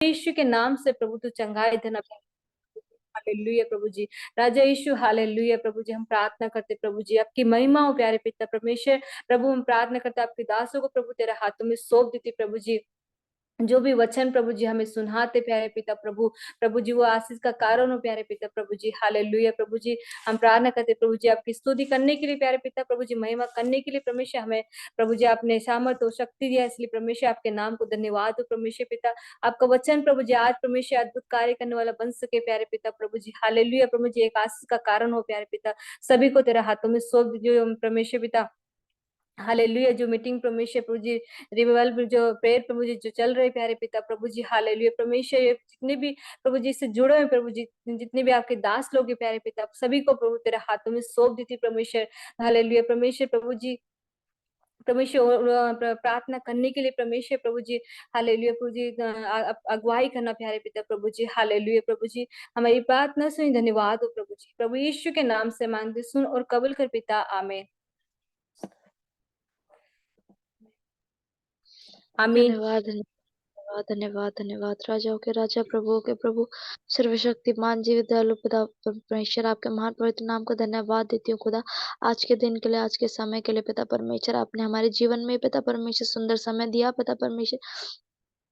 यीशु के नाम से प्रभु तू चंगाई देना। हालेलुया प्रभु जी। राजा यीशु हालेलुया प्रभु जी। हम प्रार्थना करते प्रभु जी, आपकी महिमा हो प्यारे पिता परमेश्वर। प्रभु हम प्रार्थना करते आपके दासों को प्रभु तेरे हाथों में सौंप देती प्रभु जी। जो भी वचन प्रभु जी हमें सुनाते प्यारे पिता प्रभु, प्रभु जी वो आशीष का कारण हो प्यारे पिता प्रभु जी। हालेलुया प्रभु जी। हम प्रार्थना करते प्रभु जी आपकी स्तुति करने के लिए प्यारे पिता प्रभु जी, महिमा करने के लिए परमेश्वर। हमें प्रभु जी आपने सामर्थ और शक्ति दिया, इसलिए परमेश्वर आपके नाम को धन्यवाद हो परमेश्वर पिता। आपका वचन प्रभु जी आज परमेश्वर अद्भुत कार्य करने वाला बन सके प्यारे पिता प्रभु जी। हालेलुया प्रभु जी। एक आशीष का कारण हो प्यारे पिता। सभी को तेरे हाथों में सौंप दीजिए परमेश्वर पिता। हालेलुया। जो मीटिंग परमेश्वर प्रभु जी, रिवाइवल जो प्रेयर प्रभु जी जो चल रहे प्यारे पिता प्रभु जी। हालेलुया परमेश्वर। ये जितने भी प्रभु जी से जुड़े हुए प्रभु जी, जितने भी आपके दास लोग हैं प्यारे पिता, सभी को प्रभु तेरे हाथों में सौंप देती परमेश्वर। हालेलुया परमेश्वर प्रभु जी। परमेश्वर प्रार्थना करने के लिए परमेश्वर प्रभु जी। हालेलुया प्रभु जी। अगुवाई करना प्यारे पिता प्रभु जी। हालेलुया प्रभु जी। हमारी प्रार्थना सुनी, धन्यवाद हो प्रभु जी। प्रभु यीशु के नाम से मांगते सुन और कबूल कर पिता, आमीन आमीन। धन्यवाद धन्यवाद धन्यवाद धन्यवाद। राजाओं के राजा, प्रभुओं के प्रभु, सर्वशक्तिमान जीवित दयालु पिता परमेश्वर, आपके महान पवित्र नाम को धन्यवाद देती हूँ खुदा, आज के दिन के लिए, आज के समय के लिए पिता परमेश्वर। आपने हमारे जीवन में पिता परमेश्वर सुंदर समय दिया पिता परमेश्वर,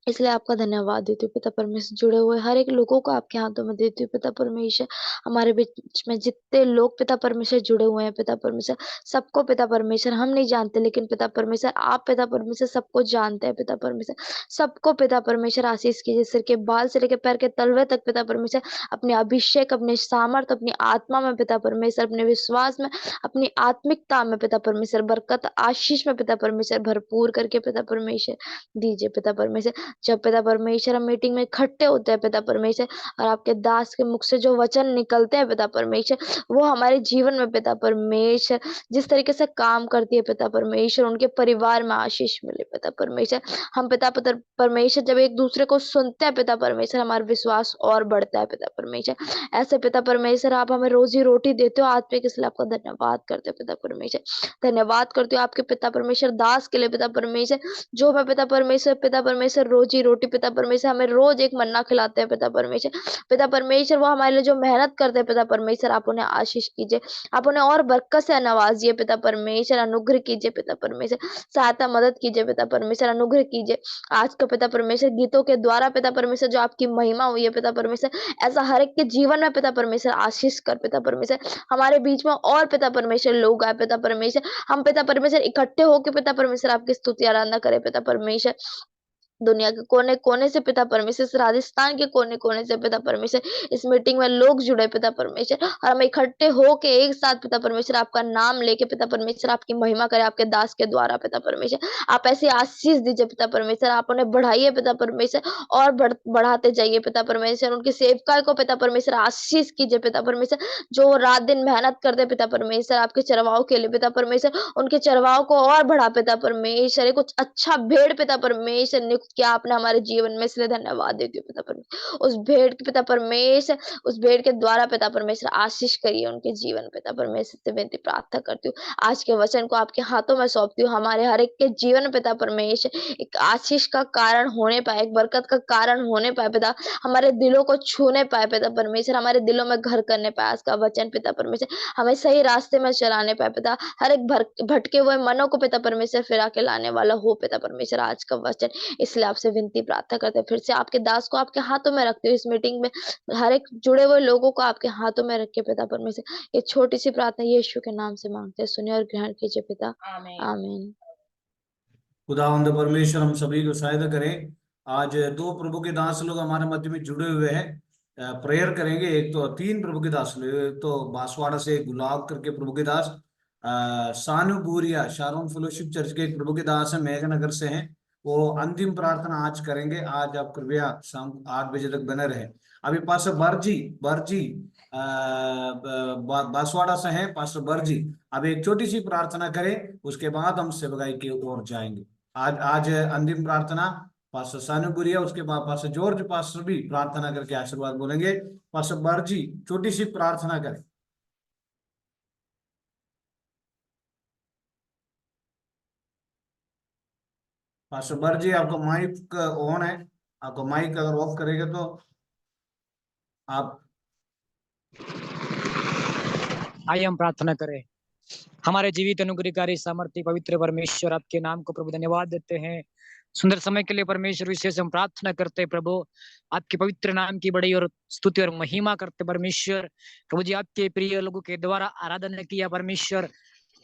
इसलिए आपका धन्यवाद देती हूँ पिता परमेश्वर। जुड़े हुए हर एक लोगों को आपके हाथों में देती हूँ पिता परमेश्वर। हमारे बीच में जितने लोग पिता परमेश्वर जुड़े हुए हैं पिता परमेश्वर, सबको पिता परमेश्वर हम नहीं जानते, लेकिन पिता परमेश्वर आप पिता परमेश्वर सबको जानते हैं पिता परमेश्वर। सबको पिता परमेश्वर आशीष कीजिए, सिर के बाल से लेकर पैर के तलवे तक पिता परमेश्वर। अपने अभिषेक, अपने सामर्थ, अपनी आत्मा में पिता परमेश्वर, अपने विश्वास में, अपनी आत्मिकता में पिता परमेश्वर, बरकत आशीष में पिता परमेश्वर भरपूर करके पिता परमेश्वर दीजिए पिता परमेश्वर। जब पिता परमेश्वर हम मीटिंग में इकट्ठे होते हैं पिता परमेश्वर, और आपके दास के मुख से जो वचन निकलते हैं पिता परमेश्वर, वो हमारे जीवन में पिता परमेश्वर जिस तरीके से काम करती है पिता परमेश्वर, उनके परिवार में आशीष मिले पिता परमेश्वर। हम पिता परमेश्वर जब एक दूसरे को सुनते हैं पिता परमेश्वर, हमारा विश्वास और बढ़ता है पिता परमेश्वर। ऐसे पिता परमेश्वर आप हमें रोजी रोटी देते हो आत्मिक, इसलिए आपका धन्यवाद करते हो पिता परमेश्वर। धन्यवाद करते हो आपके पिता परमेश्वर दास के लिए पिता परमेश्वर, जो मैं पिता परमेश्वर रोजी रोटी पिता परमेश्वर हमें रोज एक मन्ना खिलाते हैं पिता परमेश्वर। पिता परमेश्वर वो हमारे लिए जो मेहनत करते हैं पिता परमेश्वर, आप उन्हें आशीष कीजिए, आप उन्हें और बरकत से नवाजिए पिता परमेश्वर। अनुग्रह कीजिए पिता परमेश्वर, सहायता मदद कीजिए पिता परमेश्वर, अनुग्रह कीजिए। आज का पिता परमेश्वर गीतों के द्वारा पिता परमेश्वर जो आपकी महिमा हुई है पिता परमेश्वर, ऐसा हर एक के जीवन में पिता परमेश्वर आशीष कर पिता परमेश्वर। हमारे बीच में और पिता परमेश्वर लोग आए पिता परमेश्वर, हम पिता परमेश्वर इकट्ठे होकर पिता परमेश्वर आपकी स्तुति आराधना करें पिता परमेश्वर। दुनिया के कोने कोने से पिता परमेश्वर, इस राजस्थान के कोने कोने से पिता परमेश्वर, इस मीटिंग में लोग जुड़े पिता परमेश्वर, और हम इकट्ठे होके एक साथ पिता परमेश्वर आपका नाम लेके पिता परमेश्वर आपकी महिमा करें आपके दास के द्वारा पिता परमेश्वर। आप ऐसी आशीष दीजिए पिता परमेश्वर, आप उन्हें बढ़ाइए पिता परमेश्वर, और बढ़ाते जाइए पिता परमेश्वर। उनकी सेवकाई को पिता परमेश्वर आशीष कीजिए पिता परमेश्वर, जो रात दिन मेहनत करते पिता परमेश्वर आपके चरवाओं के लिए पिता परमेश्वर, उनके चरवाओं को और बढ़ा पिता परमेश्वर। कुछ अच्छा भेड़ पिता परमेश्वर नियुक्त किया आपने हमारे जीवन में, इसलिए धन्यवाद देती हूँ पिता परमेश्वर। उस भेड़ के पिता परमेश्वर, उस भेड़ के द्वारा पिता परमेश्वर आशीष करिए उनके जीवन पिता परमेश्वर से विनती प्रार्थना करती हूँ। आज के वचन को आपके हाथों में सौंपती हूँ, हमारे हर एक के जीवन में पिता परमेश्वर एक आशीष का कारण होने पाए, एक बरकत का कारण होने पाए पिता, हमारे दिलों को छूने पाए पिता परमेश्वर, हमारे दिलों में घर करने पाए। आज का वचन पिता परमेश्वर हमें सही रास्ते में चलाने पाए पिता, हर एक भटके हुए मनों को पिता परमेश्वर फिरा के लाने वाला हो पिता परमेश्वर आज का वचन। इसलिए आपसे विनती प्रार्थना करते हैं, फिर से आपके दास को आपके हाथों में रखते हो, इस मीटिंग में हर एक जुड़े हुए लोगों को आपके हाथों में रख के पिता परमेश्वर, ये छोटी सी प्रार्थना यीशु के नाम से मांगते हैं, सुनिए और ग्रहण कीजिए पिता, आमीन। खुदावंद परमेश्वर हम सभी को सहायता करें। आज दो प्रभु के दास लोग हमारे मध्य में जुड़े हुए हैं, प्रेयर करेंगे। एक तो तीन प्रभु के दास लोग, एक तो बांसवाड़ा से गुलाब करके प्रभु के दास, सानू बूरिया शारोन फेलोशिप चर्च के एक प्रभु के दास है, मेघनगर से हैं। वो अंतिम प्रार्थना आज करेंगे। आज आप कृपया शाम 8 बजे तक बने रहे। अभी पास्टर बर्जी बर्जी बांसवाड़ा से हैं, पास्टर बर्जी अब एक छोटी सी प्रार्थना करें, उसके बाद हम सेवकाई की ओर जाएंगे। आज आज अंतिम प्रार्थना पास्टर सानू बुरिया, उसके बाद पास्टर जॉर्ज पास्टर भी प्रार्थना करके आशीर्वाद बोलेंगे। पास्टर बर्जी छोटी सी प्रार्थना करें। पास्टर बर्जी आपका माइक ऑन है, आपको माइक अगर ऑफ करेगा तो आप। आइए हम प्रार्थना करें। हमारे जीवित अनुग्रहकारी सामर्थ्य पवित्र परमेश्वर, आपके नाम को प्रभु धन्यवाद देते हैं सुंदर समय के लिए। परमेश्वर विशेष हम प्रार्थना करते हैं प्रभु, आपके पवित्र नाम की बड़ी और स्तुति और महिमा करते परमेश्वर। प्रभु जी, आपके प्रिय लोगों के द्वारा आराधना किया परमेश्वर।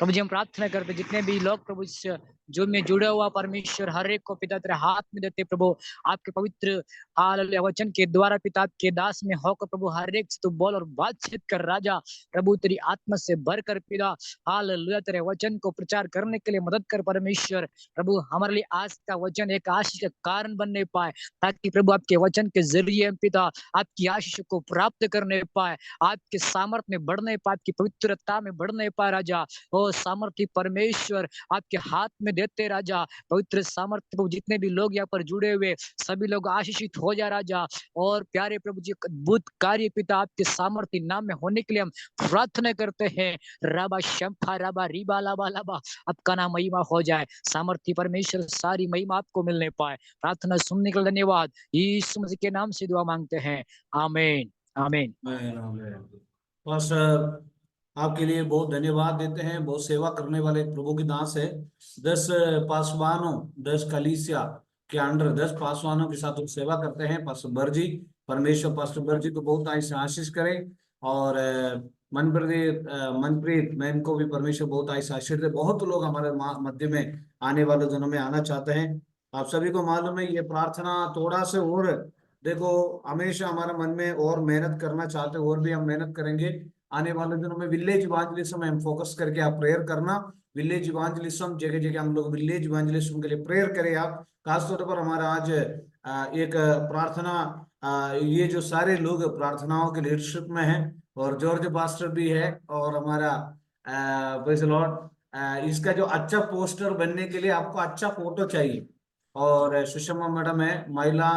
प्रभु जी, हम प्रार्थना करते जितने भी लोग प्रभु इस जो में जुड़े हुआ परमेश्वर, हर एक को पिता तेरे हाथ में देते प्रभु। आपके पवित्र हालेलुया वचन के द्वारा पिता के दास में होकर प्रभु हर एक से तू बोल और बातचीत कर राजा। प्रभु तेरी आत्मा से भरकर पिता हालेलुया तेरे वचन को प्रचार करने के लिए मदद कर परमेश्वर। प्रभु हमारे लिए आज का वचन एक आशीष का कारण बनने पाए, ताकि प्रभु आपके वचन के जरिए हम पिता आपकी आशीष को प्राप्त करने पाए, आपके सामर्थ्य में बढ़ने पाए, आपकी पवित्रता में बढ़ने पाए राजा। ओ सामर्थ्य परमेश्वर आपके हाथ में देते राजा। पवित्र सामर्थ्य प्रभु, जितने भी लोग यहाँ पर जुड़े हुए सभी लोग आशीषित हो जा राजा। और प्यारे प्रभु जी, अद्भुत कार्य पिता आपके सामर्थ्य नाम में होने के लिए हम प्रार्थना करते हैं। राबा शंफा राबा रिबा लाबा लाबा, आपका नाम महिमा हो जाए। सामर्थ्य परमेश्वर सारी महिमा आपको मिलने पाए। प्रार्थना सुनने के लिए धन्यवाद। यीशु मसीह के नाम से दुआ मांगते हैं, आमीन आमीन। बस आपके लिए बहुत धन्यवाद देते हैं। बहुत सेवा करने वाले प्रभु की दास है। 10 पासवानों, 10 कलीसिया के अंडर 10 पासवानों के साथ सेवा करते हैं पास्टर बर्जी। परमेश्वर पास्टर बर्जी को बहुत आशीष करे। और मनप्रीत मैन को भी परमेश्वर बहुत आशीष दे। बहुत लोग हमारे मध्य में आने वाले दिनों में आना चाहते हैं। आप सभी को मालूम है, ये प्रार्थना थोड़ा से और देखो, हमेशा हमारे मन में और मेहनत करना चाहते हैं, और भी हम मेहनत करेंगे। आने वाले दिनों में विलेज इवांजलिज्म में हम फोकस करके आप प्रेयर करना। विलेज इवांजलिज्म, जगह जगह हम लोग विलेज इवांजलिज्म के लिए प्रेयर करें। आप खासतौर पर हमारा आज एक प्रार्थना, ये जो सारे लोग प्रार्थनाओं के लीडरशिप में हैं, और जॉर्ज पास्टर भी है, और हमारा प्रेज़ द लॉर्ड। इसका जो अच्छा पोस्टर बनने के लिए आपको अच्छा फोटो चाहिए। और सुषमा मैडम है, महिला,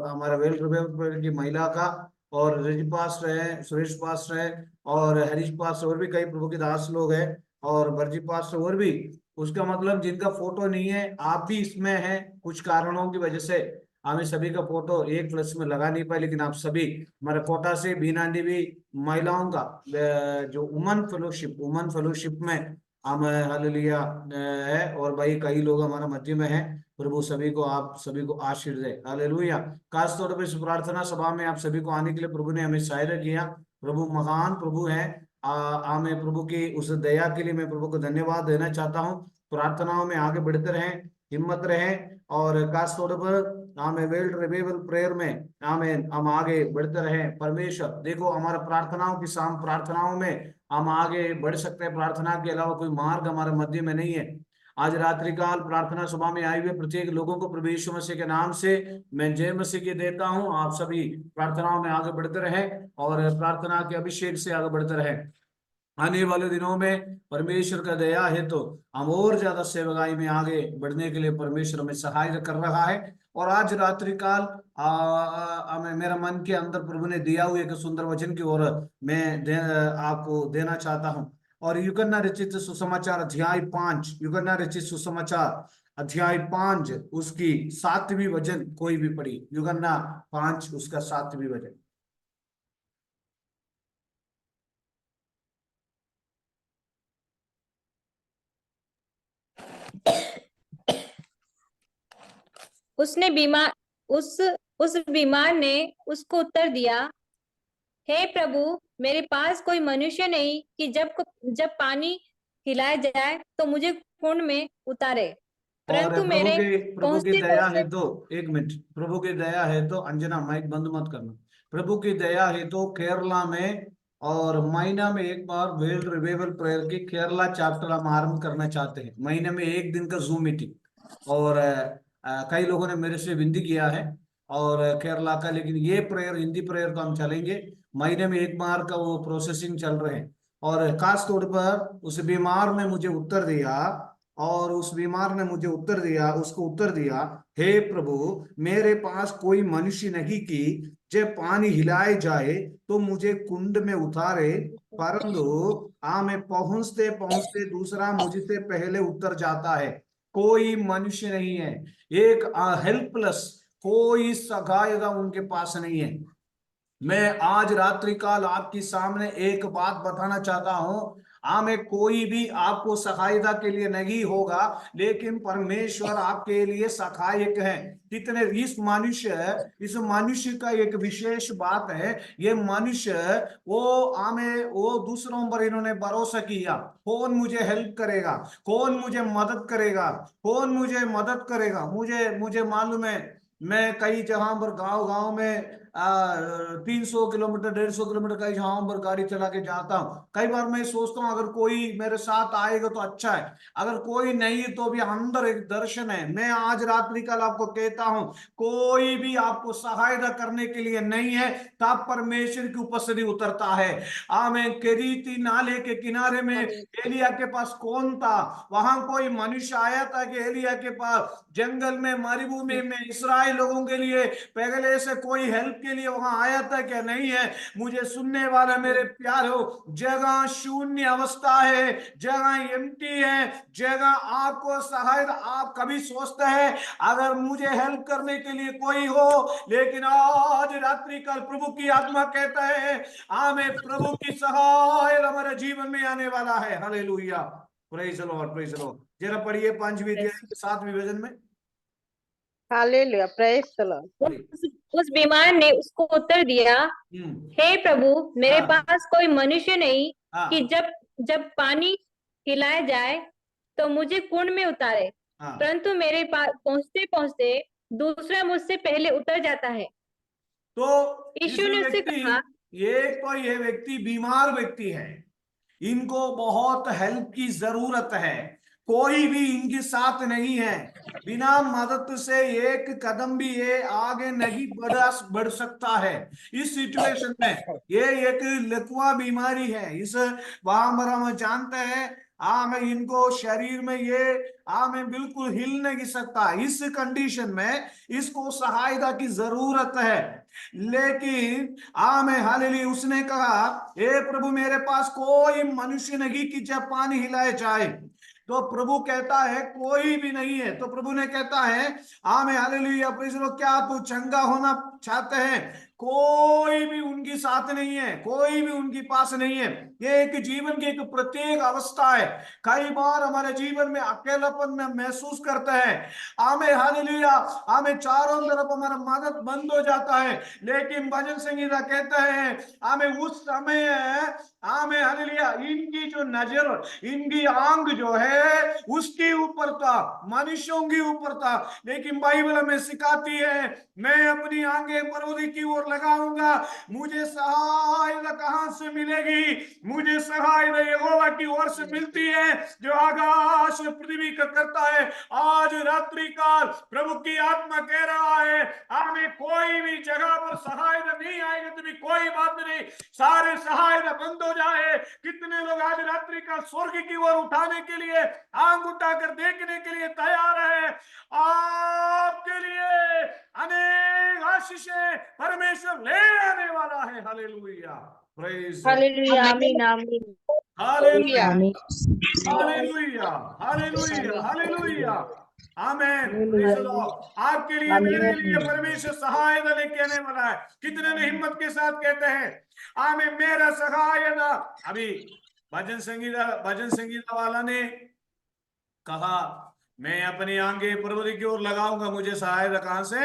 हमारा वेल रिवेल की महिला का, और रजी पास्टर है, सुरेश पास्टर है, और हरीश पास्टर, और भी कई प्रभु के दास लोग हैं, और बर्जी पास्टर, और भी। उसका मतलब जिनका फोटो नहीं है, आप भी इसमें हैं, कुछ कारणों की वजह से हमें सभी का फोटो एक फ्लैश में लगा नहीं पाए, लेकिन आप सभी हमारे कोटा से बीना देवी महिलाओं का जो वुमन फेलोशिप में हम हालेलुया है। और भाई कई लोग हमारा मध्य में हैं। प्रभु सभी को, आप सभी को आशीष दे। हालेलुया। खास तौर पर इस प्रार्थना सभा में आप सभी को आने के लिए प्रभु ने हमें सहायता किया। प्रभु महान प्रभु है। मैं प्रभु की उस दया के लिए मैं प्रभु को धन्यवाद देना चाहता हूँ। प्रार्थनाओं में आगे बढ़ते रहें, हिम्मत रहें, और खास तौर पर हमें वेल्ड रिवाइवल प्रेयर में हम आगे बढ़ते रहें। परमेश्वर देखो, हमारे प्रार्थनाओं की शाम प्रार्थनाओं में हम आगे बढ़ सकते हैं। प्रार्थना के अलावा कोई मार्ग हमारे मध्य में नहीं है। आज रात्रि काल प्रार्थना सभा में आए हुए प्रत्येक लोगों को प्रभु यीशु मसीह के नाम से मैं जय मसीह की देता हूं। आप सभी प्रार्थनाओं में आगे बढ़ते रहें, और प्रार्थना के अभिषेक से आगे बढ़ते रहें। आने वाले दिनों में परमेश्वर का दया है तो हम और ज्यादा सेवकाई में आगे बढ़ने के लिए परमेश्वर हमें सहायता कर रहा है। और आज रात्रि काल मेरा मन के अंदर प्रभु ने दिया हुआ एक सुंदर वचन की ओर मैं आपको देना चाहता हूं। और यूहन्ना रचित सुसमाचार अध्याय 5, यूहन्ना रचित सुसमाचार अध्याय 5 उसकी 7वीं वचन कोई भी पढ़ी। यूहन्ना 5 उसका 7वीं वचन। उसने बीमार उस बीमार ने उसको उत्तर दिया, हे प्रभु, मेरे पास कोई मनुष्य नहीं कि जब पानी हिलाया जाए तो मुझे कुंड में उतारे, और परंतु प्रभु मेरे की पहुंचते दया है तो, एक मिनट, प्रभु की दया है तो, अंजना माइक बंद मत करना। प्रभु की दया है तो केरला में और महीना में एक बार वेल्ड रिवाइवल प्रेयर की केरला चैप्टर हम आरंभ करना चाहते हैं। महीने में एक दिन का जूम मीटिंग। और कई लोगों ने मेरे से विनती किया है और केरला का, लेकिन ये प्रेयर, हिंदी प्रेयर तो हम चलेंगे। महीने में एक बार का वो प्रोसेसिंग चल रहे हैं। और खास तौर पर उस बीमार ने मुझे उत्तर दिया, और उस बीमार ने मुझे उत्तर दिया, उसको उत्तर दिया, हे प्रभु, मेरे पास कोई मनुष्य नहीं कि जब पानी हिलाए जाए तो मुझे कुंड में उतारे, परंतु मैं पहुंचते पहुंचते दूसरा मुझसे पहले उतर जाता है। कोई मनुष्य नहीं है, एक हेल्पलेस कोई सहायता उनके पास नहीं है। मैं आज रात्रि काल आपके सामने एक बात बताना चाहता हूं, में कोई भी आपको सहायता के लिए नहीं होगा, लेकिन परमेश्वर आपके लिए सहायक है। कितने इस मनुष्य का एक विशेष बात है, ये मनुष्य वो दूसरों पर इन्होंने भरोसा किया। कौन मुझे हेल्प करेगा, कौन मुझे मदद करेगा, कौन मुझे मदद करेगा। मुझे मालूम है, मैं कई जगह पर गांव गांव में 300 किलोमीटर 150 किलोमीटर कई जगहों पर गाड़ी चला के जाता हूँ। कई बार मैं सोचता हूँ अगर कोई मेरे साथ आएगा तो अच्छा है, अगर कोई नहीं तो भी अंदर एक दर्शन है। मैं आज रात्रि कल आपको कहता हूँ, कोई भी आपको सहायता करने के लिए नहीं है, तब परमेश्वर की उपस्थिति उतरता है। आमेन। केरीती नाले के किनारे में एलिया के पास कौन था? वहां कोई मनुष्य आया था कि एलिया के पास जंगल में मरुभूमि में इस्राएल लोगों के लिए पहले से कोई हेल्प के लिए वहां आया था क्या? नहीं है। मुझे सुनने वाला मेरे प्यारो, जगह शून्य अवस्था है, जगह एम्प्टी है, जगह आपको सहायता। आप कभी सोचते हैं अगर मुझे हेल्प करने के लिए कोई हो, लेकिन आज रात्रि काल प्रभु की आत्मा कहता है आमें प्रभु की सहायता हमारे जीवन में आने वाला है। Hallelujah, praise the Lord, praise the Lord. जरा पढ़िए 5वीं अध्याय 7वीं वचन में। Hallelujah, praise the Lord. उस बीमार ने उसको उत्तर दिया, हे प्रभु, मेरे हाँ। पास कोई मनुष्य नहीं हाँ। कि जब जब पानी हिलाया जाए तो मुझे कुंड में उतारे, हाँ। परंतु मेरे पास पहुंचते पहुंचते दूसरा मुझसे पहले उतर जाता है। तो इस यीशु ने उससे व्यक्ति, कहा, ये व्यक्ति बीमार व्यक्ति है, इनको बहुत हेल्प की जरूरत है, कोई भी इनके साथ नहीं है। बिना मदद से एक कदम भी ये आगे नहीं बढ़ सकता है। इस सिचुएशन में ये एक लकवा बीमारी है। इस वहां पर हम जानते हैं मैं इनको शरीर में मैं बिल्कुल हिल नहीं सकता। इस कंडीशन में इसको सहायता की जरूरत है। लेकिन मैं हालेलुया, उसने कहा हे प्रभु, मेरे पास कोई मनुष्य नहीं कि जब पानी हिलाए जाए। तो प्रभु कहता है कोई भी नहीं है। तो प्रभु ने कहता है आमेन, हालेलुया, प्रेज़ द लॉर्ड, क्या तू चंगा होना चाहते हैं? कोई भी उनके साथ नहीं है, कोई भी उनके पास नहीं है। ये एक जीवन की एक प्रत्येक अवस्था है। कई बार हमारे जीवन में अकेलापन में महसूस करते हैं, आमेन, हालेलुया, आमेन, चारों तरफ हमारा मदद बंद हो जाता है। लेकिन भजन संगीता कहता है आमेन, उस समय आमेन, हालेलुया, इनकी जो नजर, इनकी आंख जो है उसके ऊपर था, मनुष्यों के ऊपर था। लेकिन बाइबल हमें सिखाती है मैं अपनी आंखें पर्वत की ओर लगाऊंगा, मुझे सहायता कहां से मिलेगी? मुझे सहायता यहोवा की ओर से मिलती है, जो आकाश और पृथ्वी का करता है। आज रात्रि काल प्रभु की आत्मा कह रहा है हमें कोई भी जगह पर सहायता नहीं आएगी तो भी कोई बात नहीं, सारे सहायता बंद हो जाए। कितने लोग आज रात्रि काल स्वर्ग की ओर उठाने के लिए, आंख उठाकर देखने के लिए तैयार है? आपके लिए अनेक आशीषें परमेश्वर ले आने वाला है। हालेलुया, प्रेज, हालेलुया, आमीन, आमीन, hallelujah, hallelujah. Hallelujah, hallelujah, hallelujah, amen, praise the Lord. आपके लिए, मेरे लिए परमेश्वर सहायता लेके आने वाला है। कितने ने हिम्मत के साथ कहते हैं आमेन, मेरा सहायता। अभी भजन संगीता वाला ने कहा मैं अपनी आंखें पर्वत की ओर लगाऊंगा, मुझे सहायता कहां से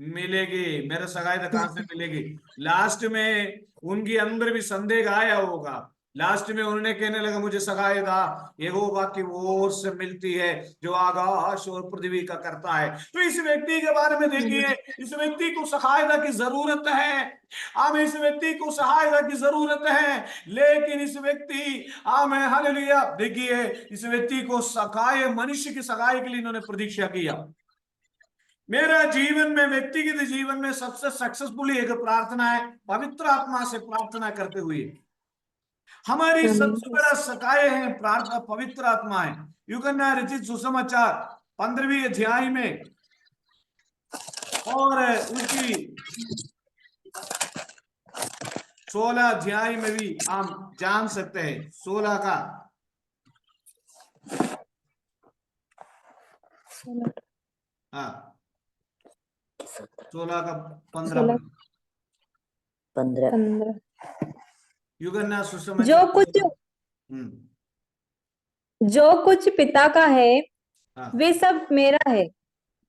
मिलेगी? मेरा सहायता कहां से मिलेगी? लास्ट में उनके अंदर भी संदेह आया होगा। लास्ट में उन्होंने कहने लगा मुझे सहायता यहोवा की ओर से मिलती है, जो आकाश और पृथ्वी का करता है। तो इस व्यक्ति के बारे में देखिए, इस व्यक्ति को सहायता की जरूरत है। आमें, इस व्यक्ति को सहायता की जरूरत है। लेकिन इस व्यक्ति आमें, हालेलुया, देखिए, इस व्यक्ति को सहाय, मनुष्य की सहाय के लिए इन्होंने प्रतीक्षा किया। मेरा जीवन में, व्यक्तिगत जीवन में सबसे सक्सेसफुली एक प्रार्थना है पवित्र आत्मा से प्रार्थना करते हुए। हमारी सबसे बड़ा सहाय है प्रार्थना, पवित्र आत्मा है। यूहन्ना रचित सुसमाचार 15वीं अध्याय में और उसकी 16 अध्याय में भी हम जान सकते हैं। 16 का हाँ, 16 का 15 16, पढ़िए। 15 15। युगन्ना सुसमाचार। जो कुछ जो कुछ पिता का है हाँ, वे सब मेरा है,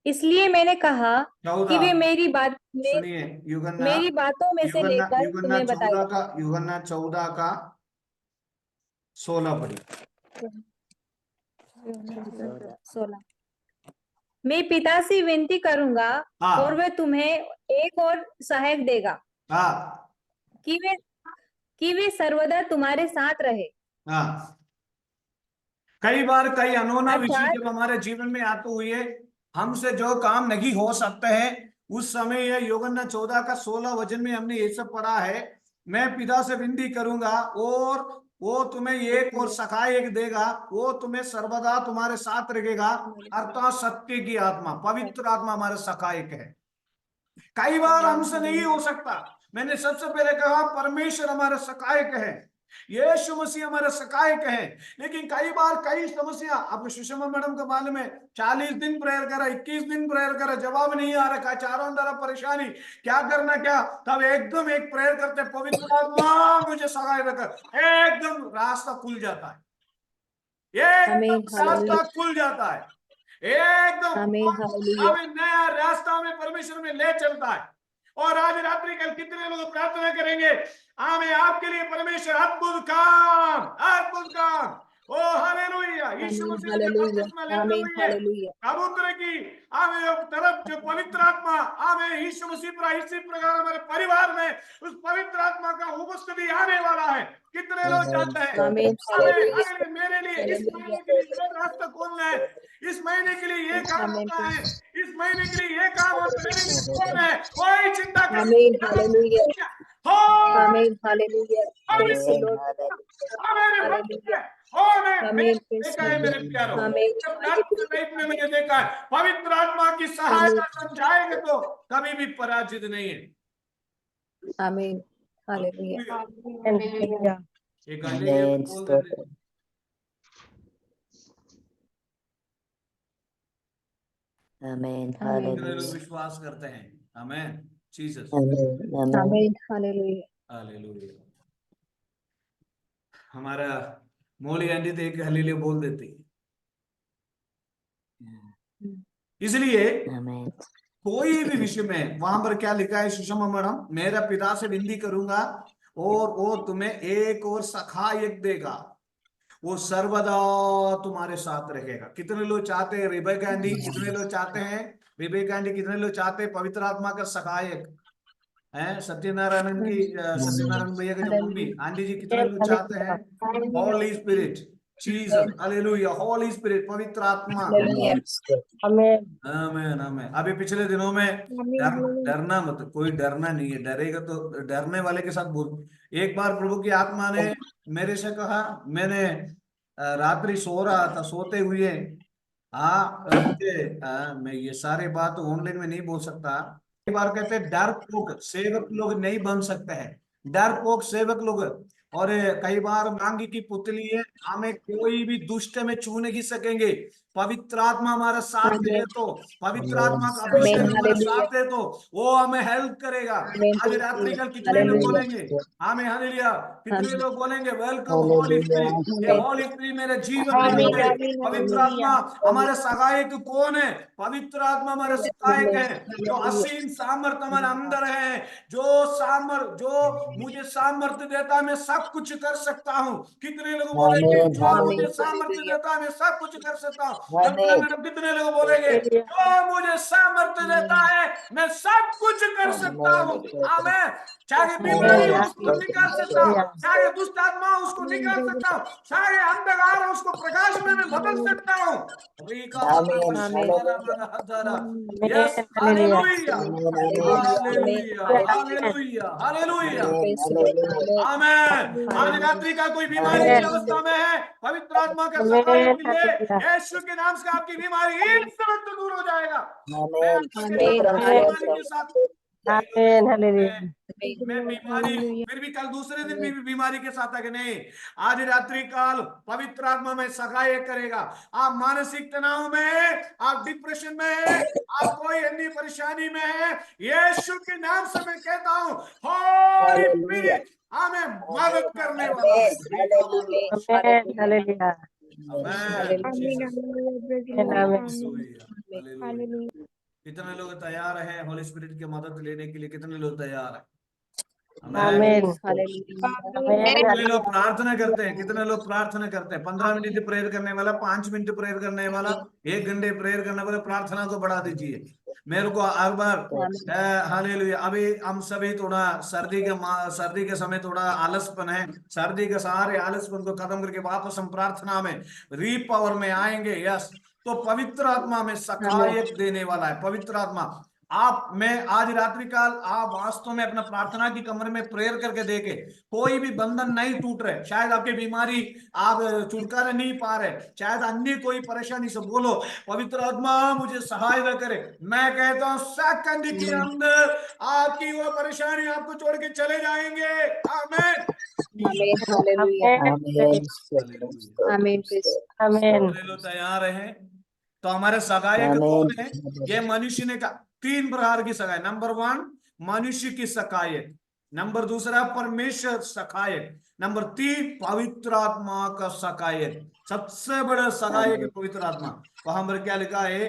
इसलिए मैंने कहा कि 14 वे मेरी सुनिए, युगन्ना मेरी बातों में से युगन्ना लेकर युगन्ना तुम्हें 14 बताएगा। का युगन्ना 14 का 16 पढ़िए। 16। मैं पिता से विनती करूंगा हाँ और वह तुम्हें एक और सहायक देगा हाँ कि वे सर्वदा तुम्हारे साथ रहे। हाँ। कई बार कई अनहोना विषय अर्थात जब हमारे जीवन में आते हुए हमसे जो काम नहीं हो सकते हैं, उस समय यह यूहन्ना 14 का 16 वचन में हमने ये सब पढ़ा है। मैं पिता से विनती करूंगा और वो तुम्हें एक और सहायक देगा, वो तुम्हें सर्वदा तुम्हारे साथ रखेगा, अर्थात सत्य की आत्मा, पवित्र आत्मा हमारा सहायक है। कई बार हमसे नहीं हो सकता। मैंने सबसे पहले कहा परमेश्वर हमारा सहायक है, यीशु मसीह हमारा सहायक है। लेकिन कई बार कई समस्या, आपको सुषमा मैडम के बारे में 40 दिन प्रेयर करा, 21 दिन प्रेयर करा, जवाब नहीं आ रखा, चारों तरफ परेशानी, क्या करना क्या। तब एकदम एक प्रेयर करते, पवित्र आत्मा मुझे सहायता कर, एकदम रास्ता खुल जाता है, आमीन, एकदम हालेलुया, रास्ता खुल जाता है, एकदम आमीन, हालेलुया, हमें नया रास्ता में परमेश्वर में ले चलता है। और आज रात्रि कल कितने लोग प्रार्थना करेंगे, हमें आपके लिए परमेश्वर अद्भुत काम। ओ हालेलुया, यीशु आमीन, मसीह ने जब हालेलुया, बपतिस्मा लेते आमीन, हुए हालेलुया, कबूतर की हमें तरफ जो पवित्र आत्मा हमें यीशु मसीह पर इसी प्रकार हमारे परिवार में उस पवित्र आत्मा का उपस्थिति आने वाला है। कितने लोग चाहते हैं आमीन, हमें हालेलुया, हमें मेरे लिए इस हालेलुया, महीने के लिए ये रास्ता खोलना है, इस महीने के लिए ये काम आमीन, होना है, इस महीने के लिए ये काम और मेरे लिए कौन है, कोई चिंता आमीन, हालेलुया, करना हो आमीन, हालेलुया, प्रेज द लॉर्ड, मेरे हालेलुया, भक्त हो मैंने आमीन, प्रेज देखा है मेरे प्यारों, आमीन, जब प्रार्थना हालेलुया, लाइफ में मैंने देखा है पवित्र आत्मा की आमीन, सहायता समझाएंगे तो कभी भी पराजित नहीं है। आमीन, हालेलुया, एक हालेलुया आमेन बोल देते, स्तोत्र आमेन कितने लोग हालेलुया विश्वास करते हैं। आमेन जीसस, आमेन आमेन आमीन, हालेलुया, हालेलुया। हमारा मोली आंटी तो एक हालेलुया बोल देती है। इसलिए आमेन कोई भी विषय में वहां पर क्या लिखा है सुषमा मैडम, मेरा पिता से विनती करूंगा और वो तुम्हें एक और सहायक देगा, वो सर्वदा तुम्हारे साथ रहेगा। कितने लोग चाहते हैं रिबेका आंटी, कितने लोग चाहते हैं रिबेका आंटी, कितने लोग चाहते हैं पवित्र आत्मा का सहायक है। सत्यनारायण भैया के जो मम्मी हालेलुया, आंटी जी, कितने लोग चाहते हैं हॉली स्पिरिट, जीसस, हालेलुया, हॉली स्पिरिट, पवित्र आत्मा। हालेलुया, आमेन स्तोत्र आमेन आमेन। अभी पिछले दिनों में डरना मत, कोई डरना नहीं है, डरेगा तो डरने वाले के साथ बोल। एक बार प्रभु की आत्मा ने मेरे से कहा, मैंने रात्रि सो रहा था, सोते हुए मुझे मैं ये सारे बात ऑनलाइन में नहीं बोल सकता। कई बार कहते हैं डरपोक सेवक लोग नहीं बन सकते हैं, डरपोक सेवक लोग। और कई बार मांगी की पुतली है, हमें कोई भी दुष्ट में छू नहीं सकेंगे। पवित्र आत्मा हमारा साथ है आमीन, तो, पवित्र आमेन आत्मा का आमीन, अभिषेक आमेन हमारा हालेलुया, साथ है तो वो हमें हेल्प करेगा। आमीन, आज रात्रि कल कितने लोग आमेन हालेलुया, बोलेंगे स्तोत्र हमें हालेलुया, कितने आमीन, लोग बोलेंगे वेलकम हॉली हालेलुया स्पिरिट, ये आमीन, हॉली स्पिरिट मेरे जीवन में आमीन आए। आमीन पवित्र हालेलुया आत्मा हमारे सहायक कौन है, पवित्र आत्मा हमारे सहायक है, जो असीम सामर्थ हमारे अंदर है, जो मुझे सामर्थ्य देता है, मैं सब कुछ कर सकता हूँ। कितने लोग बोलेंगे आमेन जो मुझे आमीन, सामर्थ्य हालेलुया, देता है मैं सब कुछ कर सकता हूँ। कल्पना आमेन मैडम, कितने लोग बोलेंगे जो मुझे सामर्थ्य देता है मैं सब कुछ कर सकता आमेन हूँ। स्तोत्र आमेन। चाहे बीमारी हो आमेन उसको स्तोत्र निकाल सकता हूँ, चाहे दुष्ट आत्मा हो उसको निकाल सकता हूँ, चाहे अंधकार हो उसको प्रकाश में मैं बदल सकता हूँ। आमेन हालेलुया यस, हालेलुया, आमेन आमीन, hallelujah, hallelujah, hallelujah, hallelujah. Amen praise the Lord, hallelujah आमीन, आमेन। आज हालेलुया, रात्रि का कोई बीमारी की आमेन अवस्था में है, पवित्र आत्मा का सहायक मिले, यीशु के नाम से आपकी बीमारी इंस्टेंट दूर हो जाएगा। मैं आमेन आपके आमीन, स्तोत्रम बीमारी के हालेलुया, साथ स्तोत्रम आमीन हालेलुया मैं बीमारी हूँ, फिर भी कल दूसरे दिन भी बीमारी के साथ आगे नहीं, आज रात्रि काल पवित्र आत्मा में सहाय करेगा। आप मानसिक तनाव में है, आप डिप्रेशन में है, आप कोई अन्य परेशानी में है, यीशु के नाम से मैं कहता हूँ होली स्पिरिट हमें मदद करने वाला है। Amen. Hallelujah. आमेन। Amen. हालेलुया। कितने लोग तैयार हैं होली स्पिरिट की मदद लेने के लिए? कितने लोग तैयार हैं? Amen. कितने लोग प्रार्थना करते हैं? कितने लोग प्रार्थना करते हैं? 15 मिनट प्रेयर करने वाला, 5 मिनट प्रेयर करने वाला, 1 घंटे प्रेयर करने वाला, प्रार्थना को बढ़ा दीजिए। मेरे को हर बार हालेलुया। अभी हम सभी थोड़ा सर्दी के समय थोड़ा आलसपन है, सर्दी के सारे आलसपन को खत्म करके वापस हम प्रार्थना में रीपावर में आएंगे। यस, तो पवित्र आत्मा में सहायक देने वाला है पवित्र आत्मा। आप मैं आज रात्रि काल आप वास्तव में अपना प्रार्थना की कमरे में प्रेयर करके देखे, कोई भी बंधन नहीं टूट रहे। शायद आपकी बीमारी आप छुटकारा नहीं पा रहे, शायद अन्य कोई परेशानी से बोलो पवित्र आत्मा मुझे सहायता करे। मैं कहता हूं सेकंड के अंदर आपकी वो परेशानी आपको छोड़ के चले जाएंगे। आमीन। Amen. लोग तैयार हैं? तो हमारे सगायक कौन है? ये मनुष्य ने का 3 प्रकार की सगाई। नंबर 1 मनुष्य की सकायक, नंबर 2 परमेश्वर सकायक, नंबर 3 पवित्र आत्मा का सकायक। सबसे बड़ा सगायक पवित्र आत्मा। वहां पर क्या लिखा है?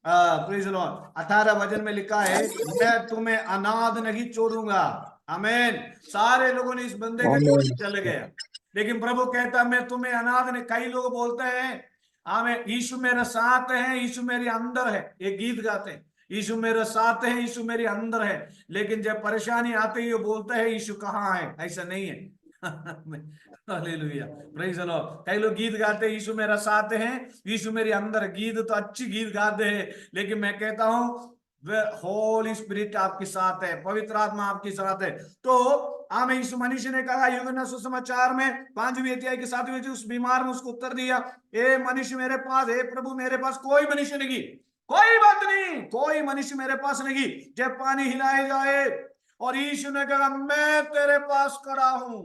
प्रेज लॉर्ड 18 वचन में लिखा है, मैं तुम्हें अनाथ नहीं छोड़ूंगा। आमीन। सारे लोगों ने इस बंदे को छोड़ के चले गए, लेकिन प्रभु कहता मैं तुम्हें अनाथ नहीं। कई लोग बोलते हैं आमीन, यीशु मेरे साथ है, यीशु मेरे अंदर है, ये गीत गाते हैं, यीशु मेरे साथ है, यीशु मेरे अंदर है, लेकिन जब परेशानी आती है वो बोलता है यीशु कहाँ है। ऐसा नहीं है। Hallelujah, praise the Lord. कई लोग गीत गाते हैं यीशु मेरा साथ है, यीशु मेरे अंदर है। गीत तो अच्छी गीत गाते हैं, लेकिन मैं कहता हूं होली स्पिरिट आपके साथ है, पवित्र आत्मा आपके साथ है। तो आमीन। यीशु मनुष्य ने कहा यूहन्ना सुसमाचार में 5वीं अध्याय के 7वें वचन, उस बीमार ने उसको उत्तर दिया, ए मनुष्य मेरे पास, हे प्रभु मेरे पास कोई मनुष्य नहीं, कोई बात नहीं, कोई मनुष्य मेरे पास नहीं जब पानी हिलाए जाए। और यीशु ने कहा मैं तेरे पास खड़ा हूं।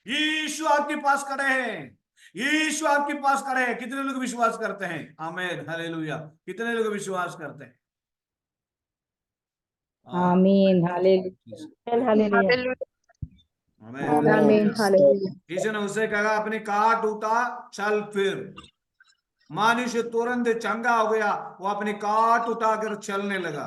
यीशु आपके पास खड़े हैं, यीशु आपके पास खड़े हैं। कितने लोग विश्वास करते हैं? आमीन, हालेलुया। कितने लोग विश्वास करते हैं? Amen. Hallelujah. Amen. Hallelujah. यीशु ने उसे कहा अपनी काट उठा चल फिर। मनुष्य तुरंत चंगा हो गया, वो अपनी काट उठाकर चलने लगा।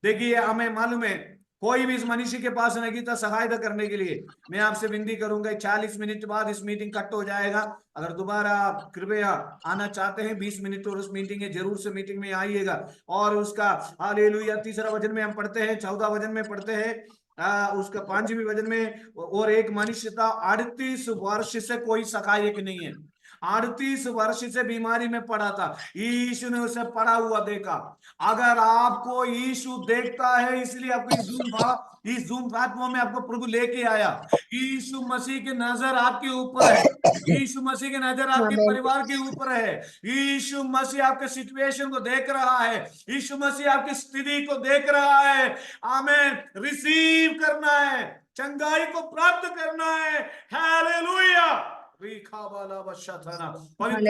देखिए हमें मालूम है कोई भी इस मनुष्य के पास नहीं था सहायता करने के लिए। मैं आपसे विनती करूंगा 40 मिनट बाद इस मीटिंग कट हो जाएगा। अगर दोबारा आप कृपया आना चाहते हैं 20 मिनट और उस मीटिंग है, जरूर से मीटिंग में आइएगा। और उसका हालेलुया 3 वचन में हम पढ़ते हैं, 14 वचन में पढ़ते हैं, उसका 5वीं वचन में, और एक मनुष्य था 38 वर्ष से कोई सहायक नहीं है, 38 वर्ष से बीमारी में पड़ा था। यीशु ने उसे पड़ा हुआ देखा। अगर आपको यीशु देखता है, इसलिए आपको इस जूम प्लेटफॉर्म में आपको प्रभु लेके आया। यीशु मसीह की नजर आपके ऊपर है, यीशु मसीह की नजर आपके परिवार के ऊपर है। यीशु मसीह आपके सिचुएशन को देख रहा है, यीशु मसीह आपकी स्थिति को देख रहा है। आमीन। रिसीव करना है, चंगाई को प्राप्त करना है। हालेलुया। पवित्र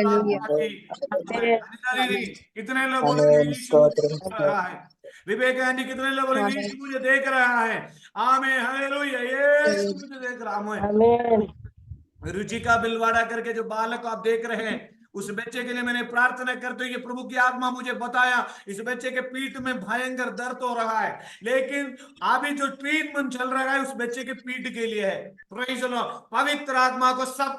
आत्मा की कितने लोग बोलेंगे यीशु देख रहा है? विवेक आंटी कितने लोग बोलेंगे यीशु मुझे देख रहा है? आमीन, हालेलुया। यीशु मुझे देख रहा हूं। Amen. रुचिका बिलवाड़ा करके जो बालक आप देख रहे हैं, उस बच्चे के लिए मैंने प्रार्थना करते हुए प्रभु की आत्मा मुझे बताया इस बच्चे के पीठ में भयंकर दर्द हो रहा है, लेकिन अभी जो ट्रीटमेंट चल रहा है उस बच्चे के पीठ के लिए है। Praise the Lord. पवित्र आत्मा को सब